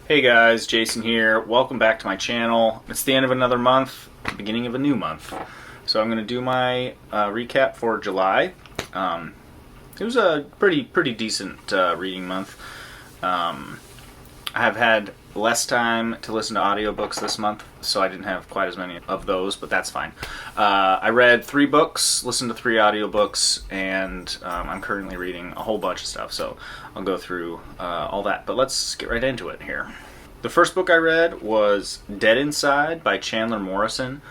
Hey guys, Jason here. Welcome back to my channel. It's the end of another month, beginning of a new month. So I'm going to do my recap for July. It was a pretty decent reading month. I have had less time to listen to audiobooks this month, so I didn't have quite as many of those, but that's fine. I read 3 books, listened to 3 audiobooks, and I'm currently reading a whole bunch of stuff, so I'll go through all that. But let's get right into it here. The first book I read was Dead Inside by Chandler Morrison.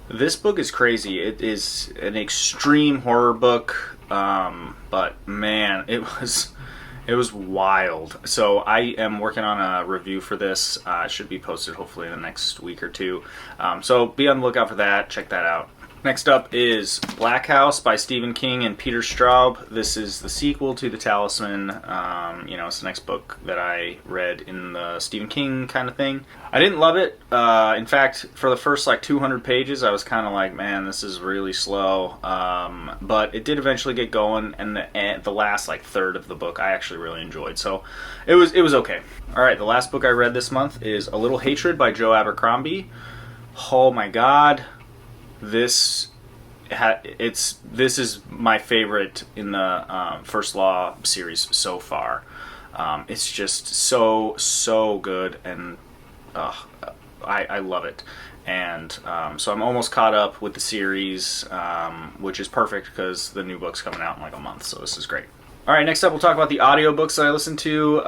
This book is crazy. It is an extreme horror book, but man, it was wild. So I am working on a review for this. It should be posted hopefully in the next week or two. So be on the lookout for that. Check that out. Next up is Black House by Stephen King and Peter Straub. This is the sequel to The Talisman. It's the next book that I read in the Stephen King kind of thing. I didn't love it. In fact, for the first 200 pages, I was kind of like, man, this is really slow. But it did eventually get going, and the last third of the book I actually really enjoyed. So it was okay. All right, the last book I read this month is A Little Hatred by Joe Abercrombie. Oh my God. This is my favorite in the First Law series so far. It's just so good, and I love it. And so I'm almost caught up with the series, which is perfect because the new book's coming out in a month, so this is great. All right, next up we'll talk about the audiobooks that I listened to.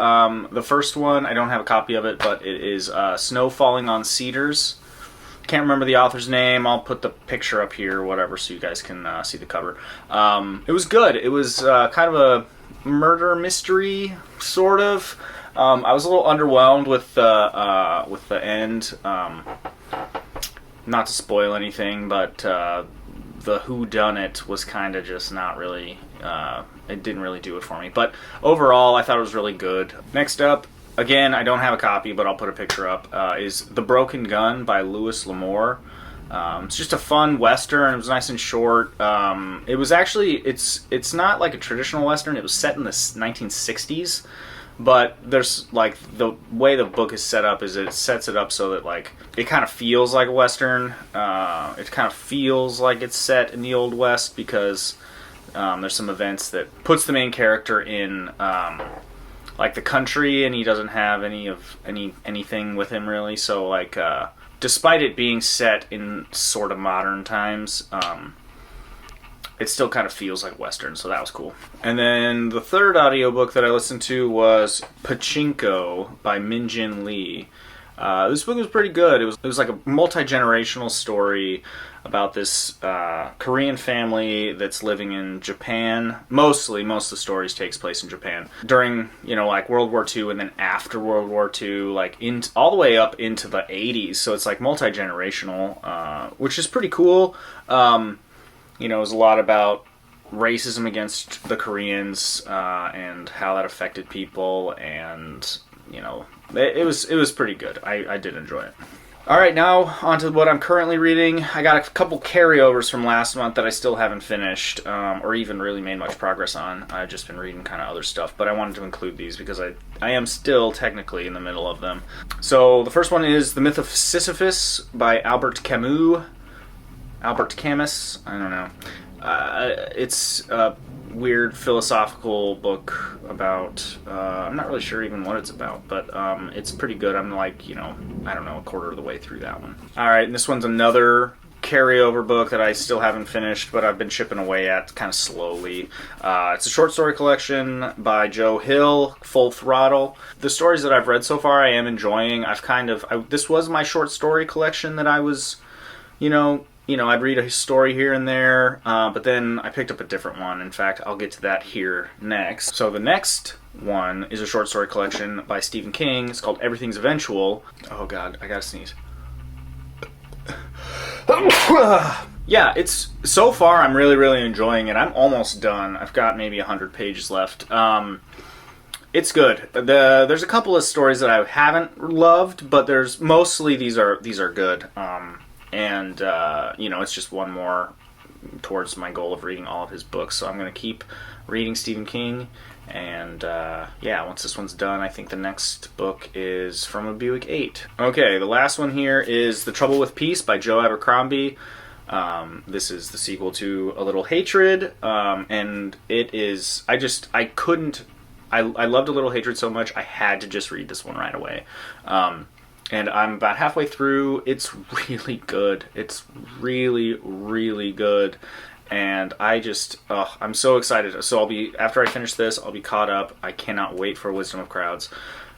The first one, I don't have a copy of it, but it is Snow Falling on Cedars. Can't remember the author's name. I'll put the picture up here or whatever so you guys can see the cover. It was good. It was kind of a murder mystery, sort of. I was a little underwhelmed with the end. Not to spoil anything, but the whodunit was kind of just not really... it didn't really do it for me. But overall, I thought it was really good. Next up, again, I don't have a copy, but I'll put a picture up, is The Broken Gun by Louis L'Amour. It's just a fun Western. It was nice and short. It was actually, it's not like a traditional Western. It was set in the 1960s, but there's, the way the book is set up is it sets it up so that, it kind of feels like a Western. It kind of feels like it's set in the Old West because there's some events that puts the main character in... the country, and he doesn't have anything with him really. So despite it being set in sort of modern times, it still kind of feels like Western. So that was cool. And then the third audiobook that I listened to was Pachinko by Min-Jin Lee. This book was pretty good. It was like a multi-generational story about this Korean family that's living in Japan. Most of the stories takes place in Japan during, World War II and then after World War II, all the way up into the 80s. So it's multi-generational, which is pretty cool. It was a lot about racism against the Koreans and how that affected people, and it was pretty good. I did enjoy it. Alright, now on to what I'm currently reading. I got a couple carryovers from last month that I still haven't finished, or even really made much progress on. I've just been reading kind of other stuff, but I wanted to include these because I am still technically in the middle of them. So the first one is The Myth of Sisyphus by Albert Camus. Albert Camus? I don't know. It's a weird philosophical book about, I'm not really sure even what it's about, but it's pretty good. I'm I don't know, a quarter of the way through that one. Alright, and this one's another carryover book that I still haven't finished, but I've been chipping away at kind of slowly. It's a short story collection by Joe Hill, Full Throttle. The stories that I've read so far I am enjoying. This was my short story collection that I was, I'd read a story here and there, but then I picked up a different one. In fact, I'll get to that here next. So the next one is a short story collection by Stephen King. It's called Everything's Eventual. Oh God, I gotta sneeze. Yeah, so far I'm really enjoying it. I'm almost done. I've got maybe 100 pages left. It's good. There's a couple of stories that I haven't loved, but mostly these are good. It's just one more towards my goal of reading all of his books. So I'm going to keep reading Stephen King And yeah, once this one's done, I think the next book is From a Buick 8. Okay, the last one here is The Trouble with Peace by Joe Abercrombie. This is the sequel to A Little Hatred, and it is, I loved A Little Hatred so much, I had to just read this one right away. And I'm about halfway through. It's really good. It's really, really good. And I'm so excited. So after I finish this, I'll be caught up. I cannot wait for Wisdom of Crowds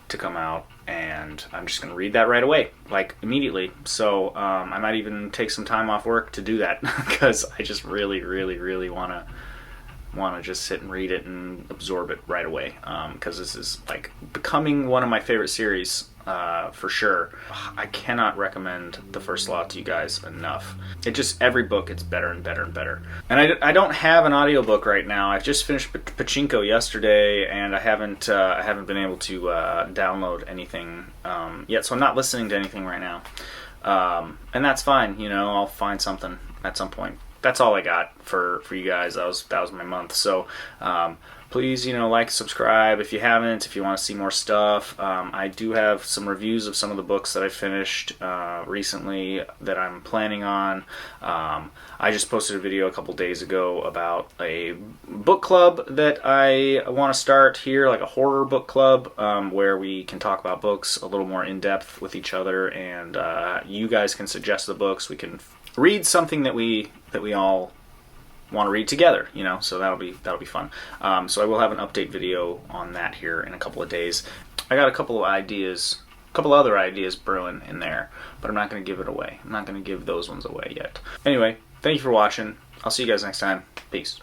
to come out, and I'm just going to read that right away, like immediately. So I might even take some time off work to do that, because I just really, really, really want to just sit and read it and absorb it right away, because this is like becoming one of my favorite series. For sure. I cannot recommend the first lot to you guys enough. Every book gets better and better and better. And I don't have an audiobook right now. I've just finished Pachinko yesterday, and I haven't been able to download anything yet, so I'm not listening to anything right now. And that's fine, I'll find something at some point. That's all I got for you guys. That was my month. So please, like, subscribe if you haven't, if you want to see more stuff. I do have some reviews of some of the books that I finished recently that I'm planning on. I just posted a video a couple days ago about a book club that I want to start here, like a horror book club, where we can talk about books a little more in depth with each other, and you guys can suggest the books. We can read something that we all want to read together, so that'll be fun. So I will have an update video on that here in a couple of days. I got a couple other ideas brewing in there, but I'm not going to give it away. I'm not going to give those ones away yet. Anyway, thank you for watching. I'll see you guys next time. Peace.